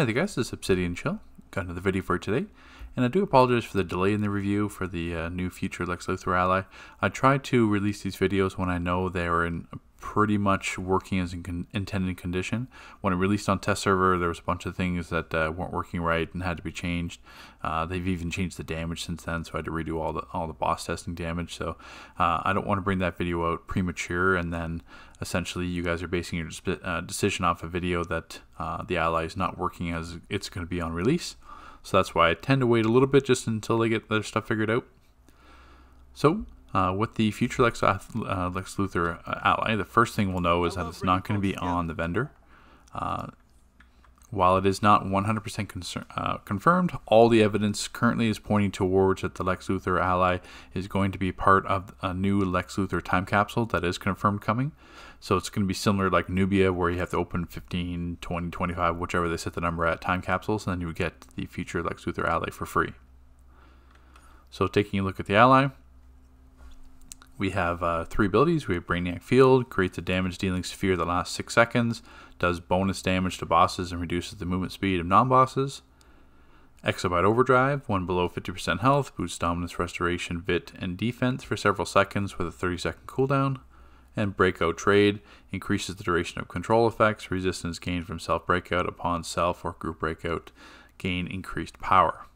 Hey there guys, this is Obsidian Chill. Got another video for you today, and I do apologize for the delay in the review for the new future Lex Luthor ally. I try to release these videos when I know they are in pretty much working as intended condition. When it released on test server, there was a bunch of things that weren't working right and had to be changed. They've even changed the damage since then, so I had to redo all the boss testing damage. So I don't want to bring that video out premature, and then essentially you guys are basing your decision off a video that the ally is not working as it's going to be on release. So that's why I tend to wait a little bit just until they get their stuff figured out. So with the future Lex Luthor ally, the first thing we'll know is that it's not going to be on the vendor. While it is not 100% confirmed, all the evidence currently is pointing towards that the Lex Luthor ally is going to be part of a new Lex Luthor time capsule that is confirmed coming. So it's going to be similar like Nubia, where you have to open 15, 20, 25, whichever they set the number at, time capsules, and then you would get the future Lex Luthor ally for free. So taking a look at the ally, we have three abilities. We have Brainiac Field, creates a damage dealing sphere that lasts 6 seconds, does bonus damage to bosses and reduces the movement speed of non-bosses. Exobyte Overdrive, when below 50% health, boosts dominance, restoration, vit, and defense for several seconds with a 30-second cooldown. And Breakout Trade, increases the duration of control effects, resistance gained from self-breakout upon self or group breakout, gain increased power.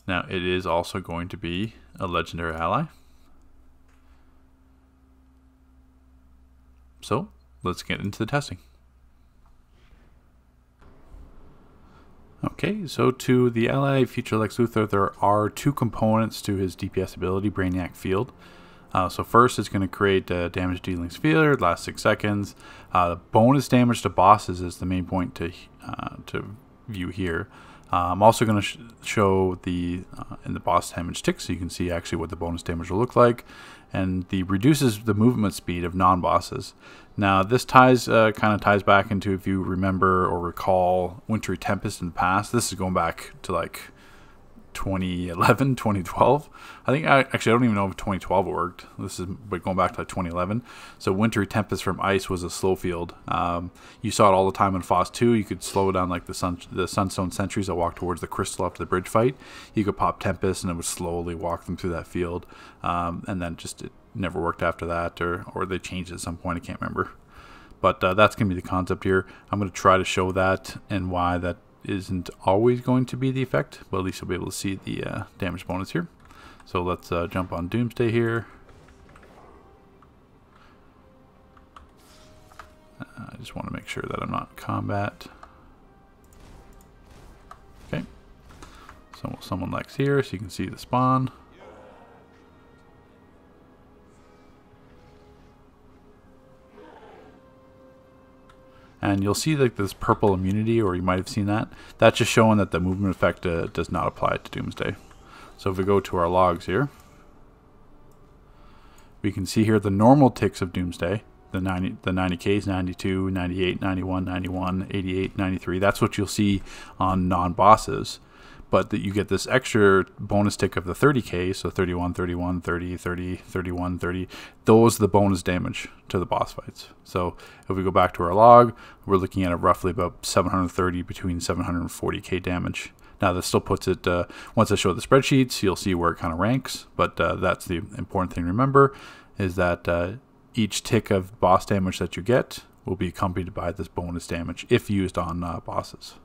Now it is also going to be a legendary ally. So let's get into the testing. Okay, so to the ally future Lex Luthor, there are two components to his DPS ability, Brainiac Field. So first, it's going to create a damage dealing sphere, lasts 6 seconds. Bonus damage to bosses is the main point to view here. I'm also going to show the in the boss damage tick, so you can see actually what the bonus damage will look like, and the reduces the movement speed of non-bosses. Now this kind of ties back into, if you remember or recall, Wintry Tempest in the past. This is going back to like 2011, 2012. I think actually I don't even know if 2012 worked. This is going back to like 2011. So Wintry Tempest from Ice was a slow field. You saw it all the time in FOSS 2. You could slow down like the Sunstone Sentries that walk towards the crystal after the bridge fight. You could pop Tempest and it would slowly walk them through that field. And then just it never worked after that, or they changed it at some point. I can't remember. But that's going to be the concept here. I'm going to try to show that and why that isn't always going to be the effect, but at least you'll be able to see the damage bonus here. So let's jump on Doomsday here. I just want to make sure that I'm not in combat. Okay, so we'll summon Lex here so you can see the spawn. And you'll see like this purple immunity, or you might have seen that. That's just showing that the movement effect does not apply to Doomsday. So if we go to our logs here, we can see here the normal ticks of Doomsday. The 90Ks, 92, 98, 91, 91, 88, 93. That's what you'll see on non-bosses. But that you get this extra bonus tick of the 30K, so 31, 31, 30, 30, 31, 30. Those are the bonus damage to the boss fights. So if we go back to our log, we're looking at roughly about 730 between 740K damage. Now this still puts it, once I show the spreadsheets, you'll see where it kind of ranks. But that's the important thing to remember, is that each tick of boss damage that you get will be accompanied by this bonus damage if used on bosses.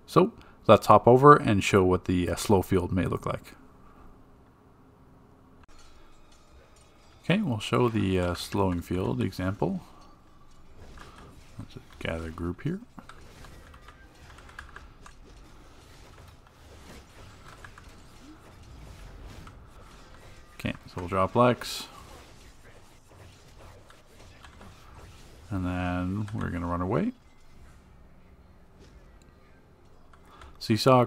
So let's hop over and show what the slow field may look like. Okay, we'll show the slowing field example. Let's just gather a group here. Okay, so we'll drop Lex. And then we're going to run away. So you saw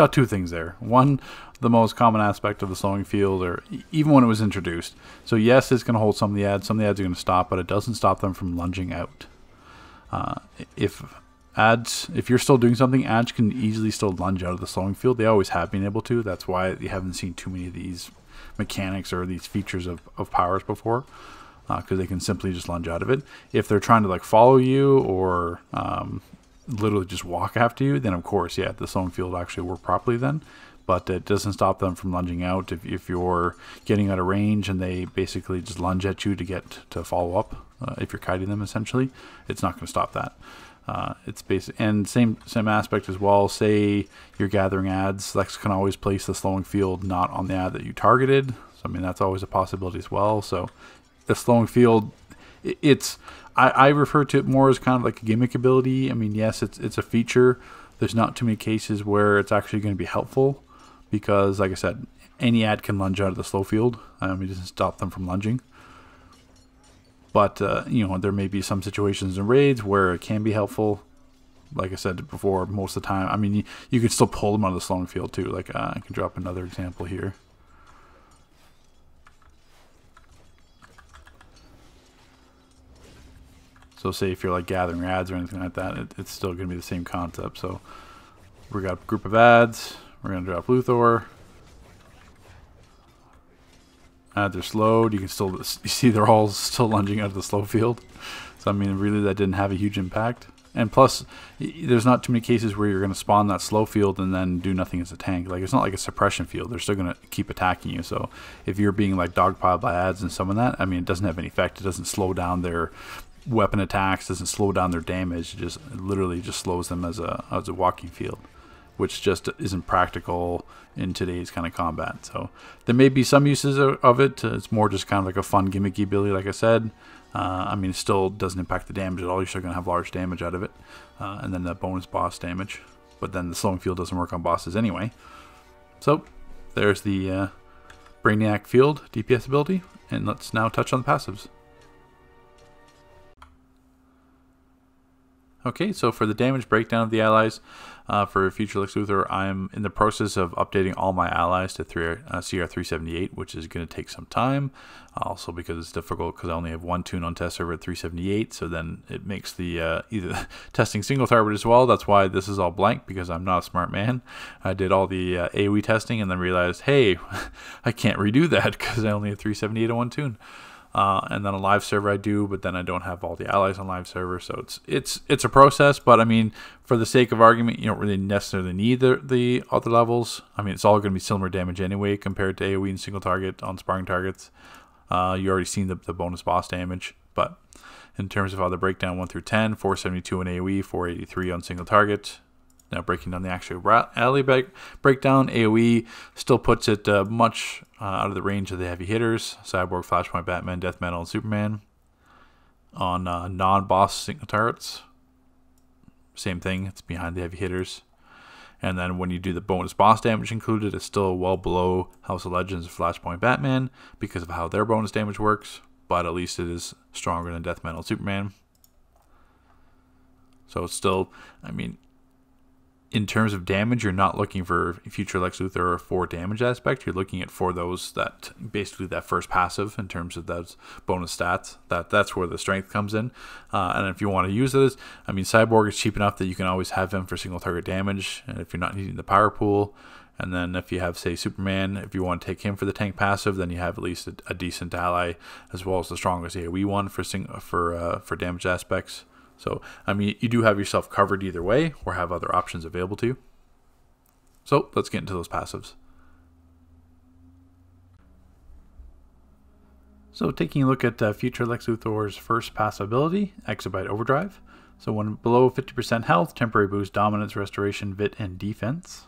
two things there. One, the most common aspect of the slowing field, or even when it was introduced. So yes, it's going to hold some of the ads are going to stop, but it doesn't stop them from lunging out. If you're still doing something, ads can easily still lunge out of the slowing field. They always have been able to. That's why you haven't seen too many of these mechanics or these features of powers before. because they can simply just lunge out of it. If they're trying to like follow you or literally just walk after you, then of course, yeah, the slowing field will actually work properly then. But it doesn't stop them from lunging out. If you're getting out of range and they basically just lunge at you to follow up, if you're kiting them essentially, it's not going to stop that. It's basic, and same aspect as well. Say you're gathering ads, Lex can always place the slowing field not on the ad that you targeted. So I mean that's always a possibility as well. So the slowing field, I refer to it more as kind of like a gimmick ability. I mean, yes, it's a feature. There's not too many cases where it's actually going to be helpful, because like I said, any ad can lunge out of the slow field. It doesn't stop them from lunging. But, you know, there may be some situations in raids where it can be helpful. Like I said before, most of the time, I mean, you can still pull them out of the slowing field too. Like, I can drop another example here. So say if you're like gathering ads or anything like that, it's still going to be the same concept. So we got a group of ads. We're going to drop Luthor. They're slowed. You can still you see they're all still lunging out of the slow field. So I mean, really, that didn't have a huge impact. And plus, there's not too many cases where you're going to spawn that slow field and then do nothing as a tank. Like, it's not like a suppression field. They're still going to keep attacking you. So if you're being like dogpiled by ads and some of that, I mean, it doesn't have any effect. It doesn't slow down their weapon attacks. Doesn't slow down their damage. It just literally just slows them as a walking field, which just isn't practical in today's kind of combat. So there may be some uses of it. It's more just kind of like a fun gimmicky ability, like I said. I mean, it still doesn't impact the damage at all. You're still going to have large damage out of it. And then the bonus boss damage. But then the slowing field doesn't work on bosses anyway. So there's the Brainiac field DPS ability. And let's now touch on the passives. Okay, so for the damage breakdown of the allies, for future Lex Luthor, I'm in the process of updating all my allies to CR378, which is going to take some time. Also because it's difficult because I only have one tune on test server at 378, so then it makes the either testing single target as well. That's why this is all blank, because I'm not a smart man. I did all the AoE testing and then realized, hey, I can't redo that because I only have 378 on one tune. And then a live server I do, but then I don't have all the allies on live server, so it's a process. But I mean, for the sake of argument, you don't really necessarily need the other levels. I mean, it's all going to be similar damage anyway compared to AoE and single target on sparring targets. You already seen the bonus boss damage, but in terms of how the breakdown 1 through 10, 472 on AoE, 483 on single target. Now breaking down the actual ally breakdown, AoE still puts it much out of the range of the heavy hitters: Cyborg, Flashpoint, Batman, Death Metal, and Superman. On non-boss single targets, same thing, it's behind the heavy hitters. And then when you do the bonus boss damage included, it's still well below House of Legends and Flashpoint Batman because of how their bonus damage works, but at least it is stronger than Death Metal and Superman. So it's still, I mean, in terms of damage, you're not looking for future Lex Luthor or for damage aspect. You're looking at for those that basically that first passive in terms of those bonus stats. That's where the strength comes in. And if you want to use this, I mean, Cyborg is cheap enough that you can always have him for single target damage, and if you're not needing the power pool. And then if you have, say, Superman, if you want to take him for the tank passive, then you have at least a decent ally, as well as the strongest AoE one for damage aspects. So, I mean, you do have yourself covered either way, or have other options available to you. So, let's get into those passives. So, taking a look at future Lex Luthor's first passive ability, Exobyte Overdrive. So, when below 50% health, temporary boost, dominance, restoration, vit, and defense.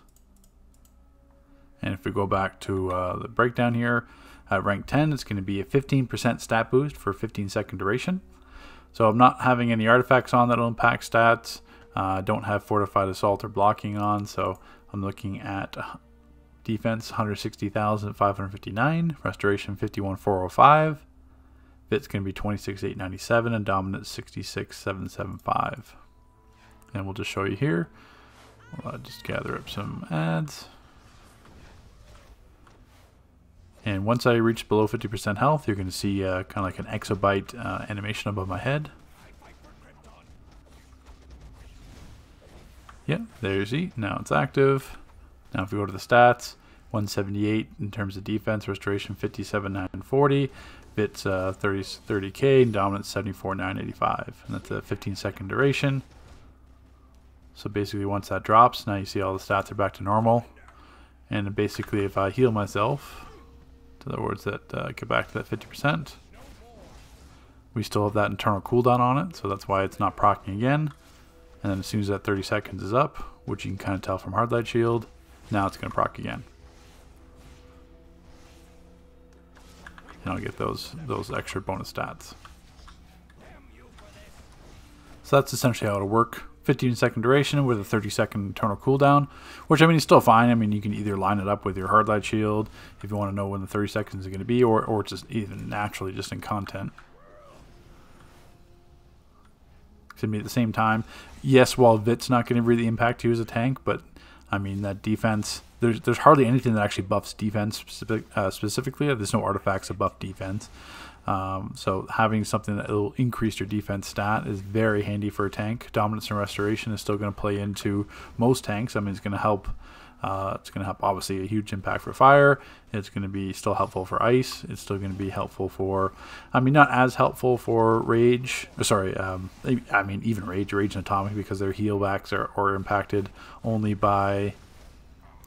And if we go back to the breakdown here, at rank 10, it's going to be a 15% stat boost for 15-second duration. So I'm not having any artifacts on that'll impact stats. Don't have fortified assault or blocking on, so I'm looking at defense 160,559, restoration 51,405. Vit's going to be 26,897, and dominance 66,775. And we'll just show you here. I'll just gather up some ads. And once I reach below 50% health, you're going to see kind of like an Exobyte animation above my head. Yeah, there you see. Now it's active. Now if we go to the stats, 178 in terms of defense, restoration 57,940, Vit's 30k, and dominance 74,985. And that's a 15-second duration. So basically once that drops, now you see all the stats are back to normal. And basically if I heal myself, in other words that get back to that 50%, we still have that internal cooldown on it, so that's why it's not proccing again. And then as soon as that 30 seconds is up, which you can kind of tell from hard light shield, now it's going to proc again. And I'll get those extra bonus stats. So that's essentially how it'll work. 15-second duration with a 30-second internal cooldown, which I mean is still fine. I mean you can either line it up with your hard light shield if you want to know when the 30 seconds is going to be, or just even naturally just in content. To me at the same time, yes, while Vit's not going to really impact you as a tank, but I mean that defense, there's hardly anything that actually buffs defense specifically. There's no artifacts that buff defense. So having something that will increase your defense stat is very handy for a tank. Dominance and restoration is still going to play into most tanks. I mean, it's going to help. It's going to have obviously a huge impact for fire. It's going to be still helpful for ice. It's still going to be helpful for, I mean, not as helpful for rage. Sorry, I mean even rage and atomic, because their heal backs are impacted only by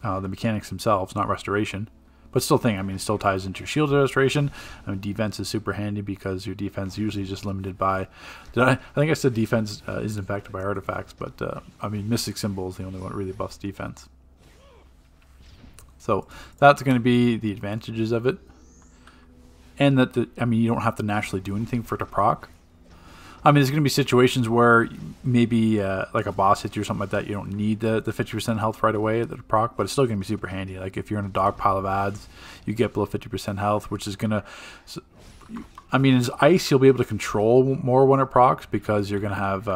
the mechanics themselves, not restoration. But still I mean, it still ties into your shield restoration. I mean, defense is super handy because your defense usually is just limited by, I think I said defense is impacted by artifacts, but I mean, Mystic Symbol is the only one that really buffs defense. So that's going to be the advantages of it. And that, I mean, you don't have to naturally do anything for it to proc. I mean, there's going to be situations where maybe like a boss hits you or something like that, you don't need the 50% health right away at the proc, but it's still going to be super handy. Like if you're in a dog pile of ads, you get below 50% health, which is going to, I mean, as ice, you'll be able to control more when it procs because you're going to have,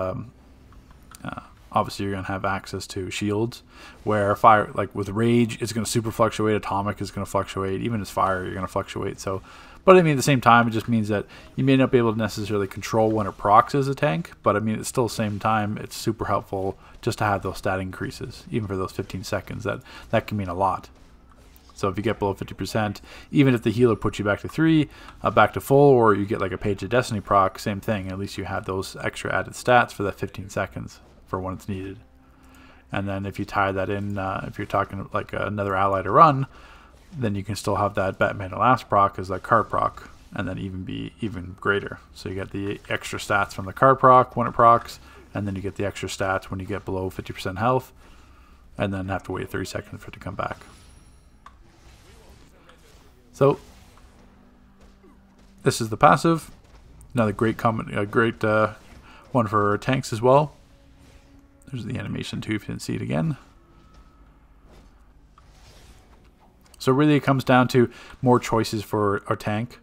obviously you're going to have access to shields, where fire, like with rage, it's going to super fluctuate, atomic is going to fluctuate, even as fire, you're going to fluctuate. So, but I mean, at the same time, it just means that you may not be able to necessarily control when it procs as a tank, but I mean, it's still the same time, it's super helpful just to have those stat increases, even for those 15 seconds. That can mean a lot. So if you get below 50%, even if the healer puts you back to 3, back to full, or you get like a Page of Destiny proc, same thing. At least you have those extra added stats for that 15 seconds for when it's needed. And then if you tie that in, if you're talking like another ally to run, then you can still have that Batman Last proc as that card proc, and then be even greater. So you get the extra stats from the card proc when it procs, and then you get the extra stats when you get below 50% health, and then have to wait 30 seconds for it to come back. So this is the passive. Another great comment, a great one for tanks as well. There's the animation too, if you didn't see it again. So really it comes down to more choices for our tank,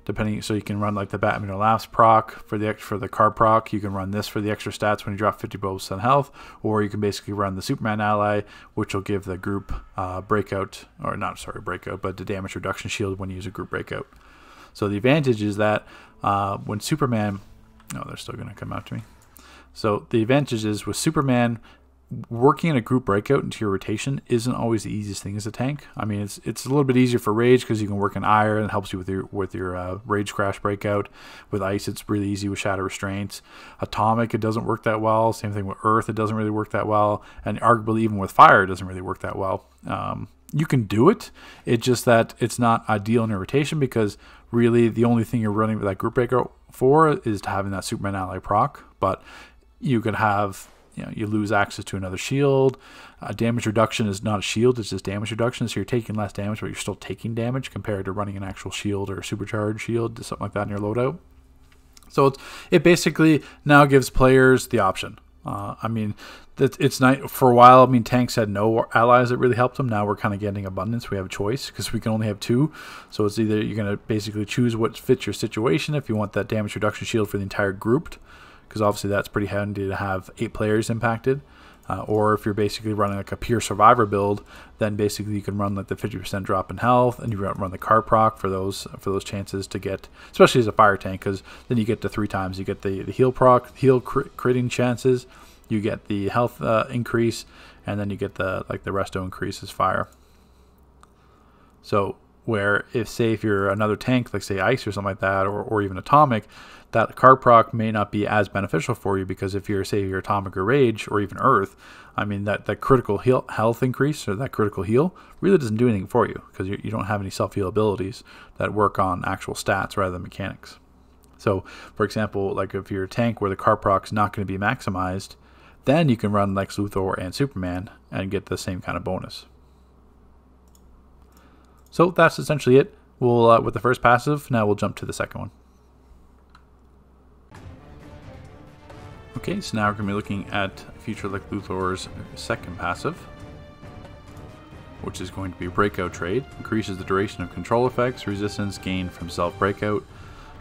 depending. So you can run like the Batman or Laughs proc for the card proc. You can run this for the extra stats when you drop 50% health, or you can basically run the Superman ally, which will give the group breakout, or not sorry breakout, but the damage reduction shield when you use a group breakout. So the advantage is that when Superman, they're still going to come after me. So the advantage is with Superman, working in a group breakout into your rotation isn't always the easiest thing as a tank. I mean, it's a little bit easier for rage because you can work in ire and it helps you with your rage crash breakout. With ice, it's really easy with shadow restraints. Atomic, it doesn't work that well. Same thing with earth, it doesn't really work that well. And arguably even with fire, it doesn't really work that well. You can do it. It's just that it's not ideal in your rotation because really the only thing you're running with that group breakout for is to having that Superman ally proc. But you could have, you lose access to another shield. Damage reduction is not a shield, it's just damage reduction. So you're taking less damage, but you're still taking damage compared to running an actual shield or a supercharged shield, something like that in your loadout. So it basically now gives players the option. I mean, it's nice. For a while, I mean, tanks had no allies that really helped them. Now we're kind of getting abundance. We have a choice because we can only have 2. So it's either you're going to basically choose what fits your situation. If you want that damage reduction shield for the entire group, because obviously that's pretty handy to have 8 players impacted. Or if you're basically running like a pure survivor build, then basically you can run like the 50% drop in health, and you run the card proc for those chances to get, especially as a fire tank, because then you get to 3 times. You get the heal proc, critting chances, you get the health increase, and then you get the resto increase as fire. So where if you're another tank, like say ice or something like that, or even atomic, that card proc may not be as beneficial for you, because if you're, say, you're atomic or rage or even earth, I mean, that critical health increase or that critical heal really doesn't do anything for you, because you don't have any self-heal abilities that work on actual stats rather than mechanics. So, for example, like if you're a tank where the card proc's not going to be maximized, then you can run Lex Luthor and Superman and get the same kind of bonus. So that's essentially it. We'll with the first passive. Now we'll jump to the second one. Okay, so now we're going to be looking at Future Lex Luthor's second passive, which is going to be Breakout Trade. Increases the duration of control effects, resistance gained from self-breakout.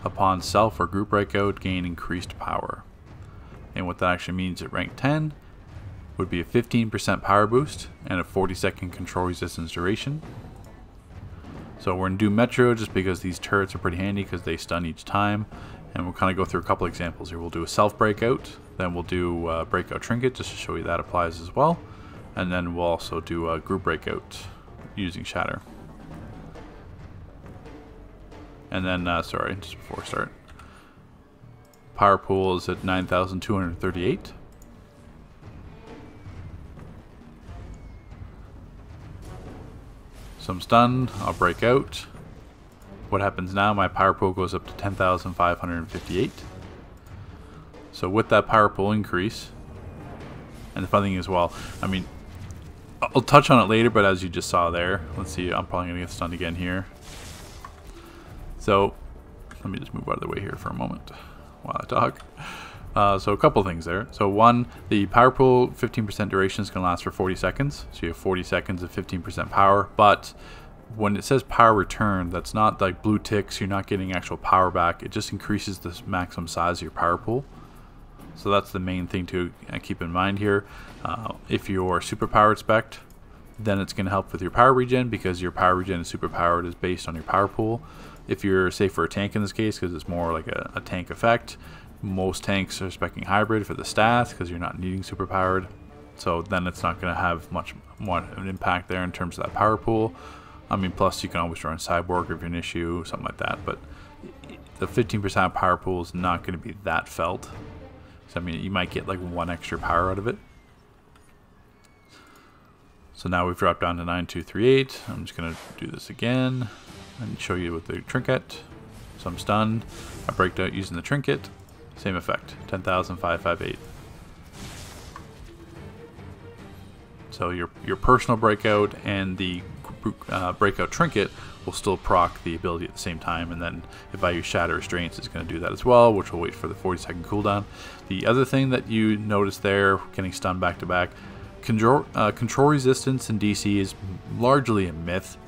Upon self or group breakout, gain increased power. And what that actually means at rank 10 would be a 15% power boost and a 40-second control resistance duration. So we're going to do Metro just because these turrets are pretty handy because they stun each time. And we'll kind of go through a couple examples here. We'll do a self breakout, then we'll do breakout trinket just to show you that applies as well. And then we'll also do a group breakout using shatter. And then, sorry, just before we start, power pool is at 9,238. So I'm stunned, I'll break out. What happens now, my power pool goes up to 10,558. So with that power pool increase, and the funny thing as well, I mean, I'll touch on it later, but as you just saw there, let's see, I'm probably going to get stunned again here. So let me just move out of the way here for a moment while I talk. So a couple things there. So one, the power pool 15% duration is going to last for 40 seconds. So you have 40 seconds of 15% power. But when it says power return, that's not like blue ticks. You're not getting actual power back. It just increases the maximum size of your power pool. So that's the main thing to keep in mind here. If you're super powered spec, then it's going to help with your power regen, because your power regen and super powered is based on your power pool. If you're, say, for a tank in this case, because it's more like a tank effect, most tanks are speccing hybrid for the stats because you're not needing super powered. So then it's not going to have much more of an impact there in terms of that power pool. I mean, plus you can always run cyborg if you're an issue, something like that. But the 15% power pool is not going to be that felt. So I mean, you might get like 1 extra power out of it. So now we've dropped down to 9,238. I'm just going to do this again and show you with the trinket. So I'm stunned. I breaked out using the trinket. Same effect, 10,558. So your personal breakout and the breakout trinket will still proc the ability at the same time, and then if I use shatter restraints, it's going to do that as well, which will wait for the 40-second cooldown. The other thing that you notice there, getting stunned back to back, control resistance in DC is largely a myth.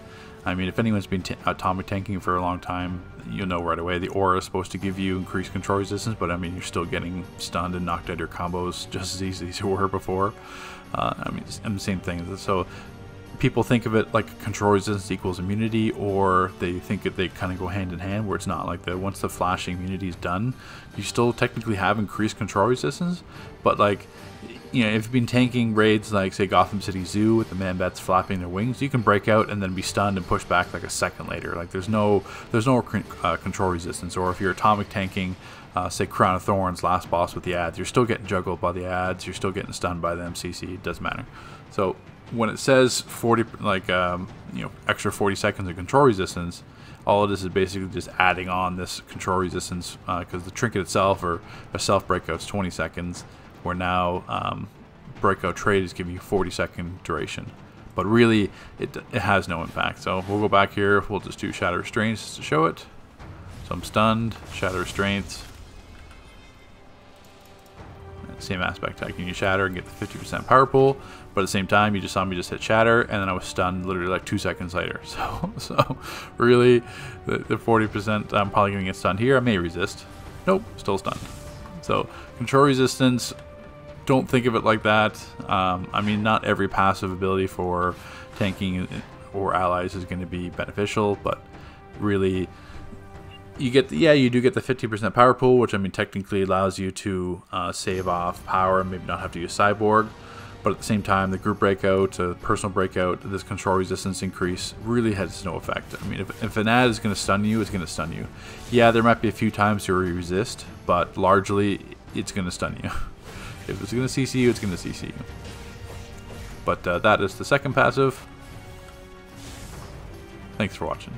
I mean, if anyone's been atomic tanking for a long time, you'll know right away the aura is supposed to give you increased control resistance, but I mean, you're still getting stunned and knocked out your combos just as easy as you were before. I mean, it's the same thing. So people think of it like control resistance equals immunity, or they think that they kind of go hand in hand, where it's not like that. Once the flashing immunity is done, you still technically have increased control resistance, but like, you know, if you've been tanking raids like, say, Gotham City Zoo with the man-bats flapping their wings, you can break out and then be stunned and push back like a second later. Like there's no control resistance. Or if you're atomic tanking, say Crown of Thorns last boss with the ads, you're still getting juggled by the ads. You're still getting stunned by the MCC. It doesn't matter. So when it says 40, like extra 40 seconds of control resistance, all it is basically just adding on this control resistance, because the trinket itself or a self breakout is 20 seconds. Where now breakout trade is giving you 40-second duration, but really it has no impact. So we'll go back here, we'll just do shatter restraints to show it. So I'm stunned, shatter restraints, same aspect. I can use shatter and get the 50% power pool, but at the same time you just saw me just hit shatter and then I was stunned literally like 2 seconds later. So really the 40%, I'm probably gonna get stunned here. I may resist. Nope, still stunned. So control resistance, don't think of it like that. I mean, not every passive ability for tanking or allies is going to be beneficial, but really, you get you do get the 50% power pool, which I mean technically allows you to save off power and maybe not have to use cyborg. But at the same time, the group breakout, personal breakout, this control resistance increase really has no effect. I mean, if an ad is going to stun you, it's going to stun you. Yeah, there might be a few times you resist, but largely it's going to stun you. If it's going to CC you, it's going to CC you. But that is the second passive. Thanks for watching.